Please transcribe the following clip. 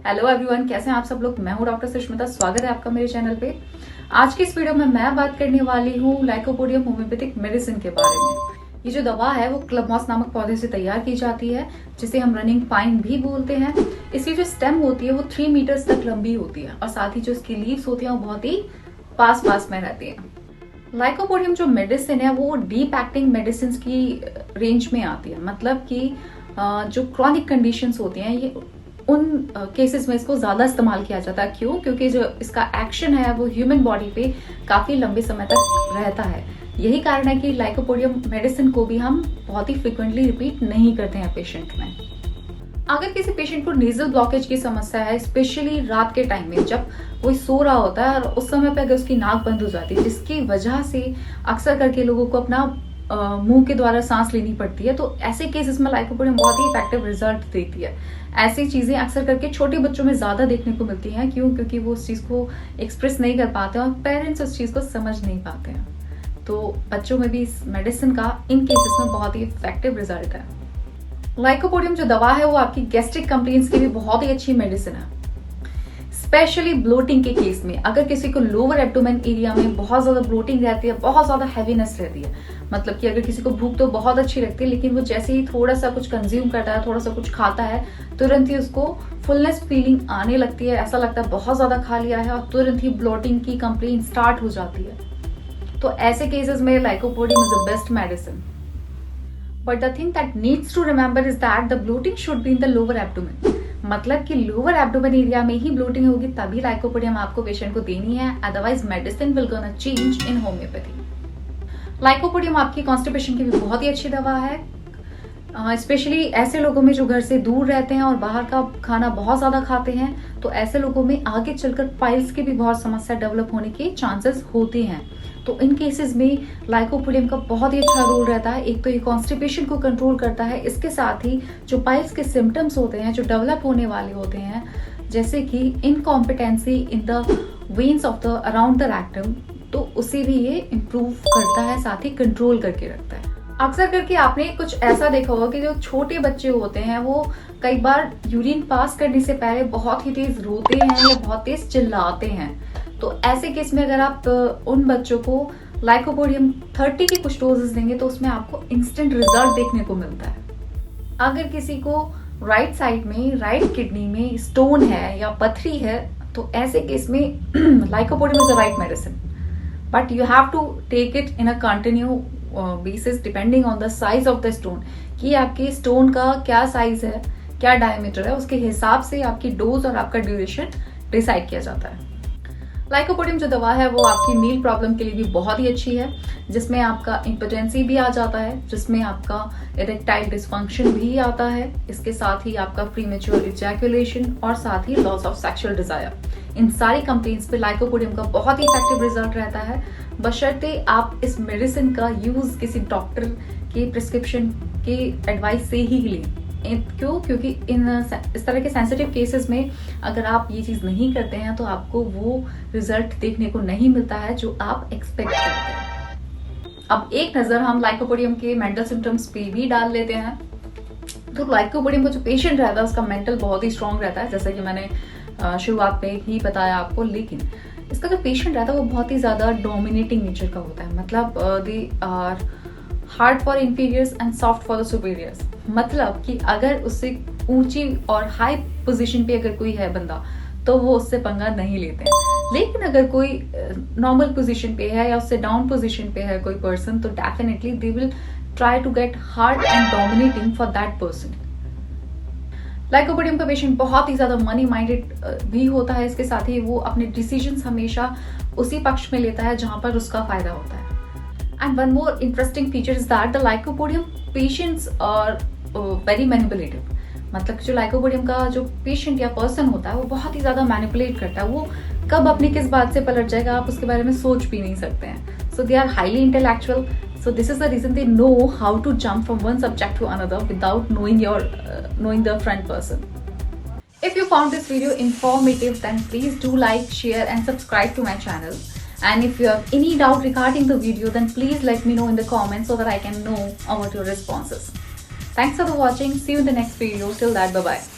Hello everyone, कैसे हैं आप सब लोग। मैं हूं डॉक्टर सुष्मिता, स्वागत है आपका मेरे चैनल पे। आज की इस वीडियो में मैं बात करने वाली हूं लाइकोपोडियम होम्योपैथिक मेडिसिन के बारे में। ये जो दवा है वो क्लब मॉस नामक पौधे से तैयार की जाती है, जिसे हम रनिंग पाइन भी बोलते हैं। इसकी जो स्टेम होती है वो 3 मीटर्स तक लंबी होती है और साथ ही जो इसकी लीव्स होती है वो बहुत ही पास में रहती है। लाइकोपोडियम जो मेडिसिन है वो डीप एक्टिंग मेडिसिन की रेंज में आती है। मतलब कि जो क्रॉनिक कंडीशंस होती हैं ये उन केसेस में इसको ज्यादा इस्तेमाल किया जाता है। क्यों? क्योंकि जो इसका एक्शन है वो ह्यूमन बॉडी पे काफी लंबे समय तक रहता है। यही कारण है कि लाइकोपोडियम मेडिसिन को भी हम बहुत ही फ्रिक्वेंटली रिपीट नहीं करते हैं पेशेंट में। अगर किसी पेशेंट को नेजल ब्लॉकेज की समस्या है, स्पेशली रात के टाइम में जब वो सो रहा होता है और उस समय पे अगर उसकी नाक बंद हो जाती है, जिसकी वजह से अक्सर करके लोगों को अपना मुंह के द्वारा सांस लेनी पड़ती है, तो ऐसे केसेस में लाइकोपोडियम बहुत ही इफेक्टिव रिजल्ट देती है। ऐसी चीजें अक्सर करके छोटे बच्चों में ज्यादा देखने को मिलती हैं। क्यों? क्योंकि वो उस चीज को एक्सप्रेस नहीं कर पाते और पेरेंट्स उस चीज को समझ नहीं पाते हैं। तो बच्चों में भी इस मेडिसिन का इन केसेस में बहुत ही इफेक्टिव रिजल्ट है। लाइकोपोडियम जो दवा है वो आपकी गैस्ट्रिक कंप्लेंट्स की भी बहुत ही अच्छी मेडिसिन है। स्पेशली ब्लोटिंग के केस में, अगर किसी को लोअर एब्डोमेन एरिया में बहुत ज्यादा ब्लोटिंग रहती है, बहुत ज्यादा हैवीनेस रहती है, मतलब कि अगर किसी को भूख तो बहुत अच्छी लगती है, लेकिन वो जैसे ही थोड़ा सा कुछ कंज्यूम करता है, थोड़ा सा कुछ खाता है, तुरंत ही उसको फुलनेस फीलिंग आने लगती है। ऐसा लगता है बहुत ज्यादा खा लिया है और तुरंत ही ब्लोटिंग की कंप्लेंट स्टार्ट हो जाती है। तो ऐसे केसेस में lycopodium is the best medicine. But the thing that needs to remember is that the bloating should be in the lower abdomen. मतलब कि लोअर एब्डोमेन एरिया में ही ब्लोटिंग होगी तभी लाइकोपोडियम आपको पेशेंट को देनी है, otherwise medicine will gonna change in homeopathy. Lycopodium आपकी कॉन्स्टिपेशन की भी बहुत ही अच्छी दवा है, स्पेशली ऐसे लोगों में जो घर से दूर रहते हैं और बाहर का खाना बहुत ज्यादा खाते हैं। तो ऐसे लोगों में आगे चलकर पाइल्स की भी बहुत समस्या डेवलप होने के चांसेस होते हैं। तो इन केसेस में लाइकोपोडियम का बहुत ही अच्छा रोल रहता है। एक तो ये कॉन्स्टिपेशन को कंट्रोल करता है, इसके साथ ही जो पाइल्स के सिम्टम्स होते हैं जो डेवलप होने वाले होते हैं, जैसे कि incompetency in the veins of the around the rectum, तो उसे भी ये इम्प्रूव करता है, साथ ही कंट्रोल करके रखता है। अक्सर करके आपने कुछ ऐसा देखा होगा कि जो छोटे बच्चे होते हैं वो कई बार यूरिन पास करने से पहले बहुत ही तेज रोते हैं या बहुत तेज चिल्लाते हैं। तो ऐसे केस में अगर आप उन बच्चों को लाइकोपोडियम 30 की कुछ डोजेस देंगे तो उसमें आपको इंस्टेंट रिजल्ट देखने को मिलता है। अगर किसी को राइट साइड में, राइट किडनी में स्टोन है या पथरी है, तो ऐसे केस में lycopodium is the right medicine, but you have to take it in a continue basis depending on the size of the stone, कि आपके स्टोन का क्या साइज है, क्या डायमीटर है, उसके हिसाब से आपकी डोज और आपका ड्यूरेशन डिसाइड किया जाता है। लाइकोपोडियम जो दवा है वो आपकी मील प्रॉब्लम के लिए भी बहुत ही अच्छी है, जिसमें आपका इम्पोटेंसी भी आ जाता है, जिसमें आपका इरेक्टाइल डिस्फंक्शन भी आता है, इसके साथ ही आपका प्रीमेच्योर इजैकुलेशन और साथ ही लॉस ऑफ सेक्सुअल डिजायर। इन सारी कंप्लेंट्स पे लाइकोपोडियम का बहुत ही इफेक्टिव रिजल्ट रहता है, बशर्ते आप इस मेडिसिन का यूज किसी डॉक्टर के प्रिस्क्रिप्शन के एडवाइस से ही लें। क्यों? क्योंकि इस तरह के सेंसिटिव केसेस में अगर आप ये चीज नहीं करते हैं तो आपको वो रिजल्ट देखने को नहीं मिलता है जो आप एक्सपेक्ट करते हैं। अब एक नजर हम लाइकोपोडियम के मेंटल सिम्टम्स पे भी डाल लेते हैं। तो लाइकोपोडियम का जो पेशेंट रहता है उसका मेंटल बहुत ही स्ट्रांग रहता है, जैसा कि मैंने शुरुआत में ही बताया आपको। लेकिन इसका जो पेशेंट रहता है वो बहुत ही ज्यादा डोमिनेटिंग नेचर का होता है। मतलब they are hard for inferiors and soft for the superiors. मतलब कि अगर उससे ऊंची और हाई पोजीशन पे अगर कोई है बंदा तो वो उससे पंगा नहीं लेते हैं, लेकिन अगर कोई नॉर्मल पोजीशन पे है या उससे डाउन पोजीशन पे है कोई पर्सन, तो definitely they will try to get hard and dominating for that person. Lycopodium का पेशेंट बहुत ही ज्यादा मनी माइंडेड भी होता है, इसके साथ ही वो अपने डिसीजंस हमेशा उसी पक्ष में लेता है जहां पर उसका फायदा होता है। And one more interesting feature is that the lycopodium patients are very manipulative. मतलब जो लाइकोपोडियम का जो पेशेंट या पर्सन होता है वो बहुत ही ज्यादा मैनिपुलेट करता है। वो कब अपनी किस बात से पलट जाएगा आप उसके बारे में सोच भी नहीं सकते हैं। So they are highly intellectual, so this is the reason they know how to jump from one subject to another without knowing the front person. If you found this video informative, then please do like, share and subscribe to my channel. And if you have any doubt regarding the video, then please let me know in the comments so that I can know about your responses. Thanks for watching. See you in the next video. Till that, bye bye.